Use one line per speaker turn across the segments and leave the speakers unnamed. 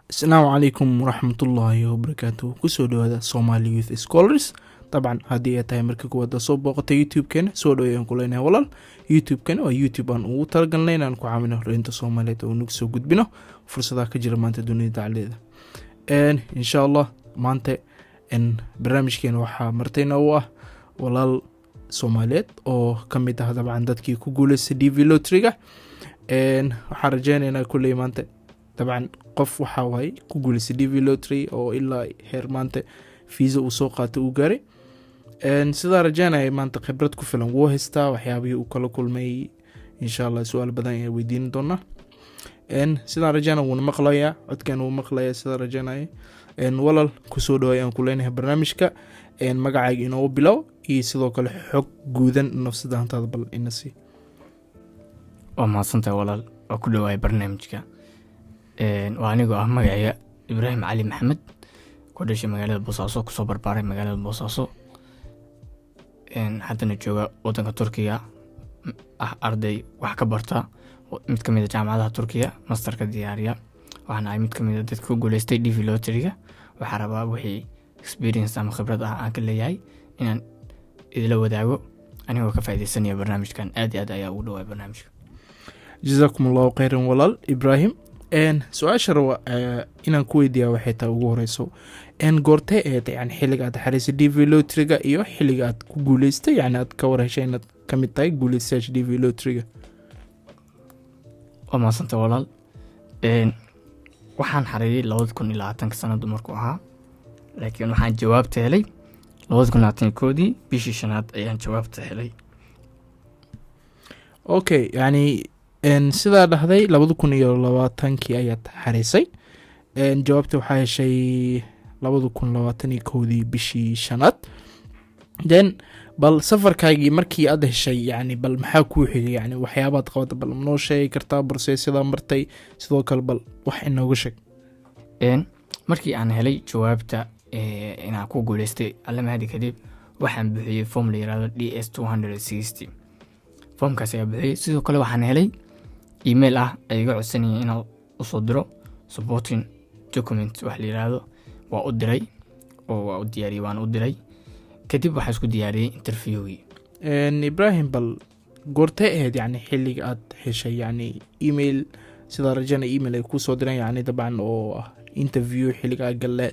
Asalaamu calaykum waraxmatullaahi wabarakaatuh. Kusoo dhawaada Somali Youth Scholars. Dabcan haddii ay tahay markii kuwaad soo booqatay YouTube-keena soo dhaweeyaan ku leenahay walaal. YouTube-keena waa YouTube aan ugu talagalnay inaan ku caawino horinta Soomaaliyeed oo nagu soo gudbino fursadaha ka jira maanta dunida dacaleeda. Insha Allah maanta barnaamijkeena waxaa martayna u ah walaal Soomaaliyeed oo ka mid ah dabcan dadkii ku guuleystay DV Lottery-ga. Waxaan rajaynaynaa kulley maanta dabcan qof waxa waay ku guuleystay DV Lottery oo ilaa heer maanta fiisa uu soo qaatay uu gaaray. Sidaa rajaynaya maanta khibrad ku filan wuu haystaa waxyaabihii uu kala kulmay. Insha Allah su'aal badan ayaan weydiin doonaa. Sidaa rajaynaya wuuna maqlayaa codkan wuu maqlayaa sidaa rajaynaya. Walaal kusoo dhawaayaan ku leenahay barnaamijka. Magacayga inoo bilow iyo sidoo kale xog guudan nafsadaantaada bal ina sii.
waa mahadsantahay walaal oo ku dhawaay barnaamijka. waa anigoo ah magacayga Ibraahim Cali Maxamed ku dhashay magaalada Boosaaso kusoo barbaaray magaalada Boosaaso. haddana jooga wadanka Turkiga ah arday wax ka barta mid ka mid ah jaamacadaha Turkiga masterka diyaariya. waxaan ahay mid ka mid ah dadka ku guuleystay DV Lottery-ga. waxaan rabaa wixii experience ama khibrad ah aan ka leeyahay inaan idila wadaago anigoo ka faa'iideysanaya barnaamijkan. aad iyo aad ayaa ugu dhawaay barnaamijka.
Jazakumullahu khairan walaal Ibraahim. su-aasha rawa inaan ku weydiiyaa waxay tahay ugu horeyso goortee eed yani xilliga aad xariisay DV Lottery-ga iyo xilliga aad ku guuleystay yani aad ka warheshay inaad ka mid tahay guuleystayaasha DV Lottery-ga.
waa mahadsantahay walaal. waxaan xariiriyay 2020 sanadu markuu ahaa, laakiin waxaan jawaabta helay 2021 bishii shanaad ayaan jawaabta helay.
Okay, yani sidaa dhahday 2020 ayaad xariisay. jawaabta waxaa heshay 2021 bishii shanaad. Then bal safarkaagii markii aad heshay yani bal maxaa kuu xigay yani waxyaabaad qabata bal noo sheegi kartaa process-yada martay sidoo kale bal wax inooga sheeg.
markii aan helay jawaabta inaan ku guuleystay alla mahadi kadib waxaan buuxiyey form la yiraahdo DS 260. formkaas ayaa buuxiyey. sidoo kale waxaan helay email ah ay iga codsanayeen inaan usoo diro supporting document wax la yiraahdo. waa u diray oo waa u diyaariyey waan u diray kadib waxaan isku diyaariyey interviewgii.
Ibrahim bal goortee ahayd yani xilliga aad heshay yani email sida rajana email ay ku soo direen yani dabcan oo ah interview xilliga galle.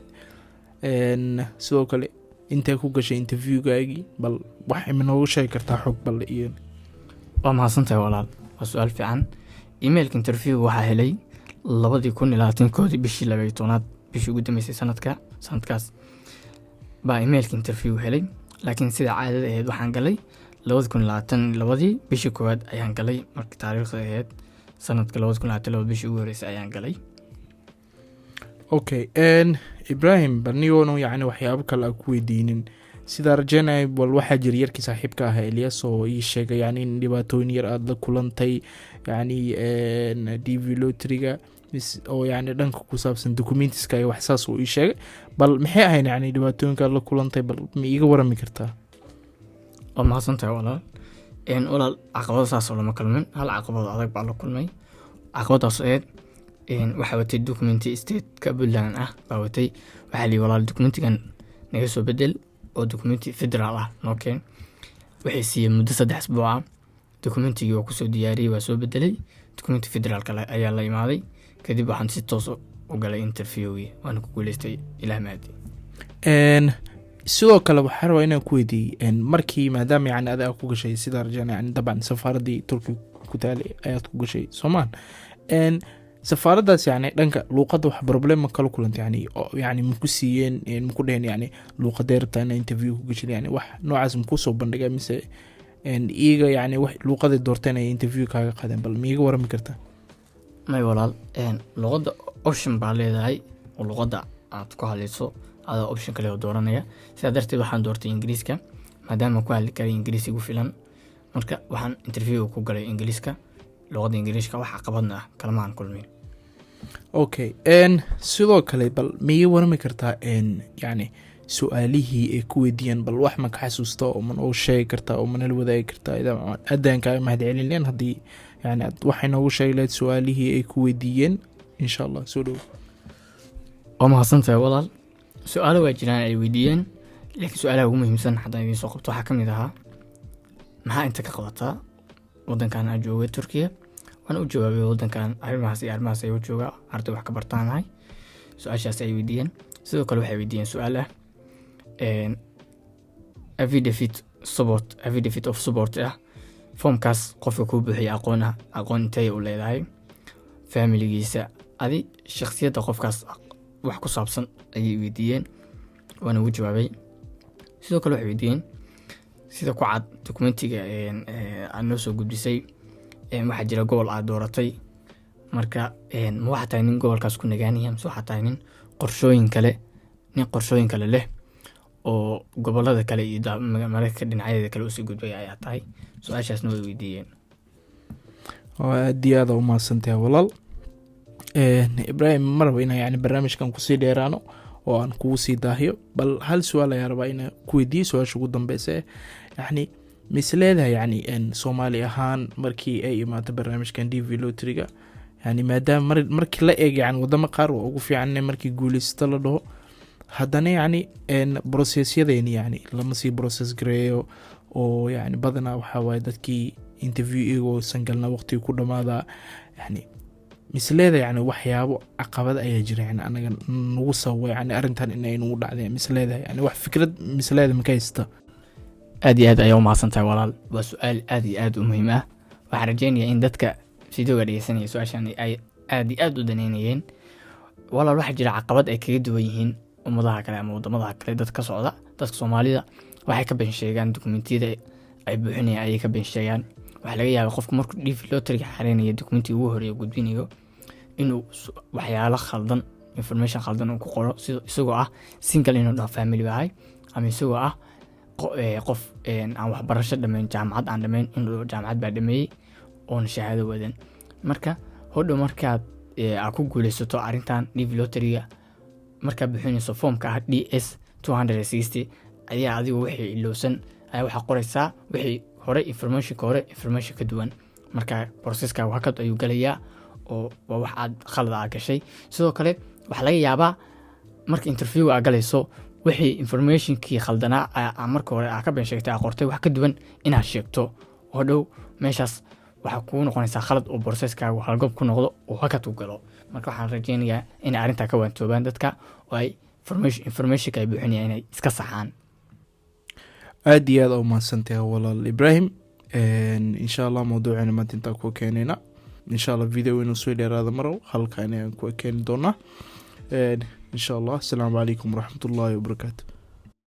sidoo kale intee ku gashay interviewgaagii bal wax inooga sheegi kartaa xog bal iyo.
waa mahadsantahay walaal. waa su'aal fiican. emailka interview waxaa helay 2021 bishii 12aad bishii ugu dambeysay sanadkaas baa emailka interview helay. laakiin sida caadada ahayd waxaan galay 2022 bishii koowaad ayaan galay. markii taariikhda ahayd sanadka 2022 bishii ugu horeysay ayaan galay.
Okay, Ibrahim barnigoona yani waxyaabo kale aan ku weydiinin sida rajaynaya bal waxaa jira yarkii saaxiibka ah Elias oo ii sheegay yani in dhibaatooyin yar aad la kulantay yani DV Lottery-ga oo yani dhanka ku saabsan documentiska iyo wax saas oo ii sheegay. bal maxay ahayn yani dhibaatooyinka la kulantay bal ma iiga warami kartaa.
waa mahadsantahay walaal. walaal caqabado saas oo lama kulmin. hal caqabado adag baa la kulmay. caqabadaas ahayd waxaa watay documenti state-ka Puntland ah baa watay. waxaa lii walaal documentigan naga soo bedel oo documenti federal ah noo keen. waxay siiyeen muddo 3 asbuuc ah. documentigii waa kusoo diyaariyey waa soo bedelay documenti federaalka ayaa la imaaday. kadib waxaan si toos u galay interviewgii waana ku guuleystay ilaah mahadi.
sidoo kale waxaa rabaa inaan ku weydiiyey markii maadaama yani adaa ku gashay sida rajana yani dabcan safaaradii Turkiga ku taalay ayaad ku gashay Soomaan. safaaradaas yani dhanka luuqadda wax problem kala kulantay yani ma ku siiyeen ma ku dheheen yani luuqadee rabtaa inaa interview ku gashay yani wax noocaas ma ku soo bandhigay mise iyaga yani wax luuqaday doorteen ay interview kaaga qaadeen bal ma iiga warami kartaa.
may walaal. luuqadda option baa leedahay oo luuqadda aad ku hadlayso adaa option kale oo dooranaya. sidaa darteed waxaan doortay ingiriiska maadaama ku hadli karay ingiriis igu filan. marka waxaan interview ku galay ingiriiska luuqadda ingiriiska wax caqabadna ah kalama aan kulmin.
Okay, sidoo kale bal ma iiga warami kartaa yani su-aalihii ay ku weydiiyeen bal wax ma ka xasuusta oo man oo sheegi kartaa oo manala wadaagi kartaa aadaan kaaga mahadcelinayaan haddii yani wax inoogu sheegi lahayd su-aalihii ay ku weydiiyeen. insha Allah soo dhow.
waa mahadsantahay walaal. Su-aalo waa jiraan ay weydiiyeen, laakiin su-aalaha ugu muhiimsan haddaan idiin soo qabto waxaa ka mid ahaa maxaa inta ka qabataa waddankan aan joogay Turkiya. waan u jawaabay waddankan arrimahaas iyo arrimahaas ayuu joogaa, arday wax ka bartaanahay. su-aashaas ay weydiiyeen. sidoo kale waxay weydiiyeen su-aal ah affidavit of support ah, foomkaas qofka kuu buuxiya aqoon intay u leedahay, familigiisa, adi shakhsiyadda qofkaas wax ku saabsan ayay weydiiyeen, waana ugu jawaabay. sidoo kale waxay weydiiyeen sida ku cad dokumentiga aad noo soo gudbisay, waxaa jira gobol aad dooratay, marka ma waxaa tahay nin gobolkaas ku nagaanaya mise waxaa tahay nin qorshooyin kale leh oo gobolada kale iyo mararka dhinacyadeeda kale usii gudbaya ayaa tahay. su-aashaasna way weydiiyeen.
aad iyo aada u mahadsantahay walaal. Ibrahim maraba inaa yani barnaamijkan kusii dheeraano oo aan kugu sii daahiyo, bal hal su-aal ayaa rabaa inaa ku weydiiyo, su-aasha ugu dambeysa yani misleedahay yani soomaali ahaan markii ay imaato barnaamijkan DV Lottery-ga, yani maadaama markii la eeg yani wadamo qaar waa ugu fiican markii guuleysta la dhaho, haddana yani procesyadeeni yani lama sii process gareeyo oo yani badanaa waxaa waaye dadkii interview iyagoo san galna waqtiga ku dhamaada. yani misleeda yani waxyaabo caqabad ayaa jira yani anaga nagu sababa yani arrintan inay nagu dhacdeen. misleeda yani wax fikrad misleeda ma ka haysta?
aad iyo aad ayaa u mahadsantahay walaal. waa su-aal aad iyo aad u muhiim ah. waxaan rajeynayaa in dadka fideoga dhegeysanaya su-aashan ay aad iyo aad u daneynayeen. walaal waxaa jira caqabad ay kaga duwan yihiin ummadaha kale ama wadamada kale dad ka socda. dadka Soomaalida waxay ka been sheegaan dokumentiyada ay buuxinayaan, ayay ka been sheegaan. waxaa laga yaabaa qofku markuu DV Lottery-ga xareynayo dokumentiga ugu horeeya gudbinayo inuu waxyaalo khaldan, information khaldan uu ku qoro, isagoo ah single inuu dhaho family bahay, ama isagoo ah qof aan waxbarasho dhameyn, jaamacad aan dhameyn, inuu jaamacad baa dhameeyey oon shahaado wadan. marka hodhow markaad aad ku guuleysato arrintan DV Lottery-ga, markaad bixinayso foomka ah DS 260 ayaa adigu wixii ilowsan ayaa waxaa qoraysaa wixii hore information ka duwan. marka processka hakad ayuu galayaa oo waa wax aad khalad ah gashay. sidoo kale waxaa laga yaabaa marka interview aad galayso wixii informationkii khaldanaa marka hore aad ka been sheegtay aad qortay wax ka duwan inaad sheegto, hodhow meeshaas waxaa kuu noqonaysaa khalad oo processkaagu halgob ku noqdo oo hakad u galo. marka waxaan rajeynayaa inay arrintaa ka waantoobaan dadka oo ay informationka ay buuxinayaan inay iska saxaan.
aad iyo aad u mahadsantahay walaal Ibrahim. insha Allah mawduucana maanta intaan ku keenayna, insha Allah video inuu soo dheeraado marow halkaan ayaan ku keeni doonaa. insha Allah. Assalaamu calaykum waraxmatullaahi wabarakaatu.